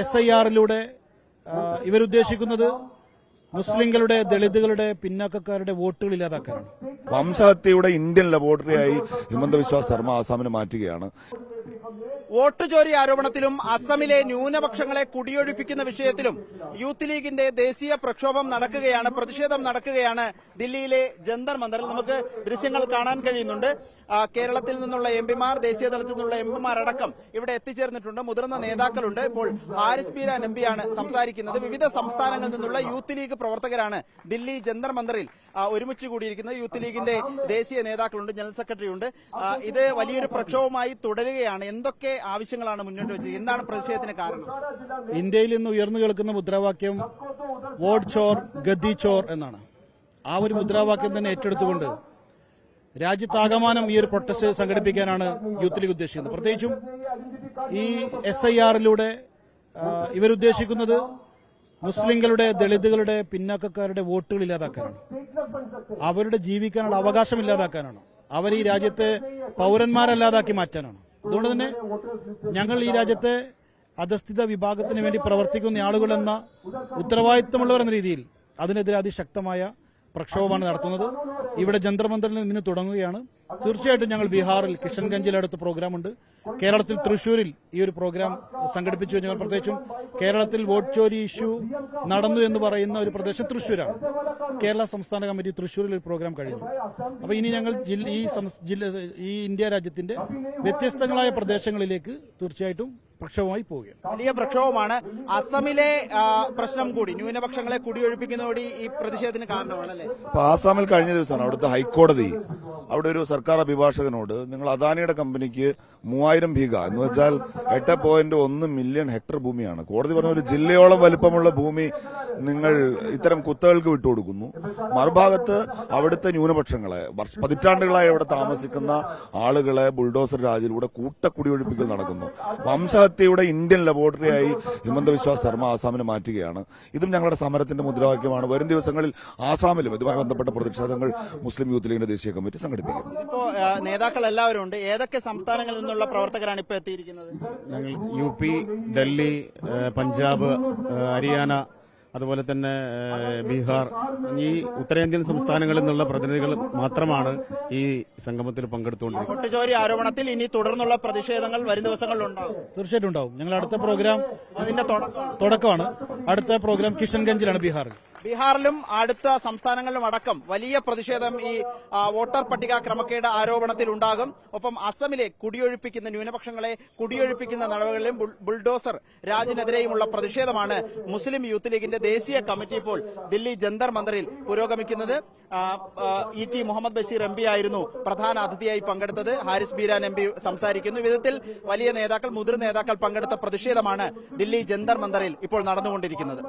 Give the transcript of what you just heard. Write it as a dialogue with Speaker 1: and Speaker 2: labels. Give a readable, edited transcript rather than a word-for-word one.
Speaker 1: SIR-ലൂടെ ഇവരുദ്ദേശിക്കുന്നത് മുസ്ലിങ്ങളുടെ, ദളിതുകളുടെ, പിന്നാക്കക്കാരുടെ വോട്ടുകൾ ഇല്ലാതാക്കാനാണ്.
Speaker 2: വംശഹത്യയുടെ ഇന്ത്യൻ ലബോറട്ടറിയായി ഹിമന്ത ബിശ്വ ശർമ്മ ആസാമിനെ മാറ്റുകയാണ്.
Speaker 3: വോട്ട് ചോരി ആരോപണത്തിലും അസമിലെ ന്യൂനപക്ഷങ്ങളെ കുടിയൊഴിപ്പിക്കുന്ന വിഷയത്തിലും യൂത്ത് ലീഗിന്റെ ദേശീയ പ്രക്ഷോഭം നടക്കുകയാണ്, പ്രതിഷേധം നടക്കുകയാണ് ദില്ലിയിലെ ജന്തർ മന്ദറിൽ. നമുക്ക് ദൃശ്യങ്ങൾ കാണാൻ കഴിയുന്നുണ്ട്. കേരളത്തിൽ നിന്നുള്ള എംപിമാർ, ദേശീയ തലത്തിൽ നിന്നുള്ള എംപിമാർ അടക്കം ഇവിടെ എത്തിച്ചേർന്നിട്ടുണ്ട്. മുതിർന്ന നേതാക്കളുണ്ട്. ഇപ്പോൾ ഹാരിസ് ബീരാൻ എംപിയാണ് സംസാരിക്കുന്നത്. വിവിധ സംസ്ഥാനങ്ങളിൽ നിന്നുള്ള യൂത്ത് ലീഗ് പ്രവർത്തകരാണ് ദില്ലി ജന്തർ മന്ദറിൽ ഒരുമിച്ച് കൂടിയിരിക്കുന്നത്. യൂത്ത് ലീഗിന്റെ ദേശീയ നേതാക്കളുണ്ട്, ജനറൽ സെക്രട്ടറി ഉണ്ട്. ഇത് വലിയൊരു പ്രക്ഷോഭമായി തുടരുകയാണ്. എന്തൊക്കെ ആവശ്യങ്ങളാണ് മുന്നോട്ട് വെച്ചത്? എന്താണ് പ്രതിഷേധത്തിന് കാരണം?
Speaker 1: ഇന്ത്യയിൽ നിന്ന് ഉയർന്നു കേൾക്കുന്ന മുദ്രാവാക്യം വോട്ട് ചോർ ഗദ്ദി ചോർ എന്നാണ്. ആ ഒരു മുദ്രാവാക്യം തന്നെ ഏറ്റെടുത്തുകൊണ്ട് രാജ്യത്താകമാനം ഈ ഒരു പ്രൊട്ടസ്റ്റ് സംഘടിപ്പിക്കാനാണ് യൂത്ത് ലീഗ് ഉദ്ദേശിക്കുന്നത്. പ്രത്യേകിച്ചും ഈ SIR-ലൂടെ ഇവരുദ്ദേശിക്കുന്നത് മുസ്ലിങ്ങളുടെ, ദളിതുകളുടെ, പിന്നാക്കക്കാരുടെ വോട്ടുകൾ ഇല്ലാതാക്കാനാണ്. അവരുടെ ജീവിക്കാനുള്ള അവകാശം ഇല്ലാതാക്കാനാണ്. അവർ ഈ രാജ്യത്തെ പൌരന്മാരല്ലാതാക്കി മാറ്റാനാണ്. അതുകൊണ്ട് തന്നെ ഞങ്ങൾ ഈ രാജ്യത്തെ അധസ്ഥിത വിഭാഗത്തിന് വേണ്ടി പ്രവർത്തിക്കുന്ന ആളുകളെന്ന ഉത്തരവാദിത്തമുള്ളവർ എന്ന രീതിയിൽ അതിനെതിരെ അതിശക്തമായ പ്രക്ഷോഭമാണ് നടത്തുന്നത്. ഇവിടെ ജന്തർ മന്ദറിൽ നിന്ന് തുടങ്ങുകയാണ്. തീർച്ചയായിട്ടും ഞങ്ങൾ ബീഹാറിൽ കിഷൻഗഞ്ചിൽ അടുത്ത പ്രോഗ്രാമുണ്ട്. കേരളത്തിൽ തൃശൂരിൽ ഈ ഒരു പ്രോഗ്രാം സംഘടിപ്പിച്ചു കഴിഞ്ഞാൽ, പ്രത്യേകിച്ചും കേരളത്തിൽ വോട്ട് ചോരി ഇഷ്യൂ നടന്നു എന്ന് പറയുന്ന ഒരു തൃശൂരാണ്. കേരള സംസ്ഥാന കമ്മിറ്റി തൃശൂരിൽ ഒരു പ്രോഗ്രാം കഴിഞ്ഞു. അപ്പൊ ഇനി ഞങ്ങൾ ഈ ഇന്ത്യ രാജ്യത്തിന്റെ വ്യത്യസ്തങ്ങളായ പ്രദേശങ്ങളിലേക്ക് തീർച്ചയായിട്ടും പ്രക്ഷോഭമായി പോവുകയാണ്.
Speaker 3: വലിയ പ്രക്ഷോഭമാണ്. അസമിലെ പ്രശ്നം കൂടി, ന്യൂനപക്ഷങ്ങളെ കുടിയൊഴിപ്പിക്കുന്നതോടെ ഈ പ്രതിഷേധത്തിന് കാരണമാണല്ലേ?
Speaker 2: അപ്പൊ ആസാമിൽ കഴിഞ്ഞ ദിവസമാണ് അവിടുത്തെ ഹൈക്കോടതി അവിടെ ഒരു സർക്കാർ അഭിഭാഷകനോട് നിങ്ങൾ അദാനിയുടെ കമ്പനിക്ക് 3000 ബീഘ എന്ന് വെച്ചാൽ 8.1 മില്യൺ ഹെക്ടർ ഭൂമിയാണ്, കോടതി പറഞ്ഞ ഒരു ജില്ലയോളം വലിപ്പമുള്ള ഭൂമി നിങ്ങൾ ഇത്തരം കുത്തകൾക്ക് വിട്ടുകൊടുക്കുന്നു. മറുഭാഗത്ത് അവിടുത്തെ ന്യൂനപക്ഷങ്ങളെ, പതിറ്റാണ്ടുകളായി അവിടെ താമസിക്കുന്ന ആളുകളെ ബുൾഡോസർ രാജിലൂടെ കൂട്ടക്കുടിയൊഴിപ്പിക്കൽ നടക്കുന്നു. വംശഹത്യയുടെ ഇന്ത്യൻ ലബോറട്ടറിയായി ഹിമന്ത ബിശ്വ ശർമ്മ ആസാമിനെ മാറ്റുകയാണ്. ഇതും ഞങ്ങളുടെ സമരത്തിന്റെ മുദ്രാവാക്യമാണ്. വരും ദിവസങ്ങളിൽ ആസാമിലും ഇതുമായി ബന്ധപ്പെട്ട പ്രതിഷേധങ്ങൾ മുസ്ലിം യൂത്ത് ലീഗിന്റെ ദേശീയ കമ്മിറ്റി സംഘടിപ്പിക്കും.
Speaker 3: ഇപ്പോ നേതാക്കൾ എല്ലാവരും ഉണ്ട്. ഏതൊക്കെ സംസ്ഥാനങ്ങളിൽ നിന്നുള്ള പ്രവർത്തകരാണ് ഇപ്പോൾ എത്തിയിരിക്കുന്നത്?
Speaker 4: ഞങ്ങൾ UP, ഡൽഹി, പഞ്ചാബ്, ഹരിയാന, അതുപോലെ തന്നെ ബീഹാർ, ഈ ഉത്തരേന്ത്യൻ സംസ്ഥാനങ്ങളിൽ നിന്നുള്ള പ്രതിനിധികൾ മാത്രമാണ് ഈ സംഗമത്തിൽ പങ്കെടുത്തുകൊണ്ടിരിക്കുന്നത്.
Speaker 3: വോട്ട് ചോരി ആരോപണത്തിൽ ഇനി തുടർന്നുള്ള പ്രതിഷേധങ്ങൾ വരും ദിവസങ്ങളിൽ ഉണ്ടാവും.
Speaker 1: തീർച്ചയായിട്ടും ഉണ്ടാവും. ഞങ്ങൾ അടുത്ത പ്രോഗ്രാം
Speaker 3: അതിന്റെ
Speaker 1: തുടക്കമാണ്. അടുത്ത പ്രോഗ്രാം കിഷൻഗഞ്ചിലാണ്,
Speaker 3: ബീഹാറിലും അടുത്ത സംസ്ഥാനങ്ങളിലും അടക്കം വലിയ പ്രതിഷേധം ഈ വോട്ടർ പട്ടിക ക്രമക്കേട് ആരോപണത്തിൽ ഉണ്ടാകും. ഒപ്പം അസമിലെ കുടിയൊഴിപ്പിക്കുന്ന, ന്യൂനപക്ഷങ്ങളെ കുടിയൊഴിപ്പിക്കുന്ന നടപടികളിലും ബുൾഡോസർ രാജിനെതിരെയുമുള്ള പ്രതിഷേധമാണ് മുസ്ലിം യൂത്ത് ലീഗിന്റെ ദേശീയ കമ്മിറ്റി ഇപ്പോൾ ദില്ലി ജന്തർ മന്ദറിൽ പുരോഗമിക്കുന്നത്. ET മുഹമ്മദ് ബഷീർ MP ആയിരുന്നു പ്രധാന അതിഥിയായി പങ്കെടുത്തത്. ഹാരിസ് ബീരാൻ MP സംസാരിക്കുന്നു. വിധത്തിൽ വലിയ നേതാക്കൾ, മുതിർന്ന നേതാക്കൾ പങ്കെടുത്ത പ്രതിഷേധമാണ് ദില്ലി ജന്തർ മന്ദറിൽ ഇപ്പോൾ നടന്നുകൊണ്ടിരിക്കുന്നത്.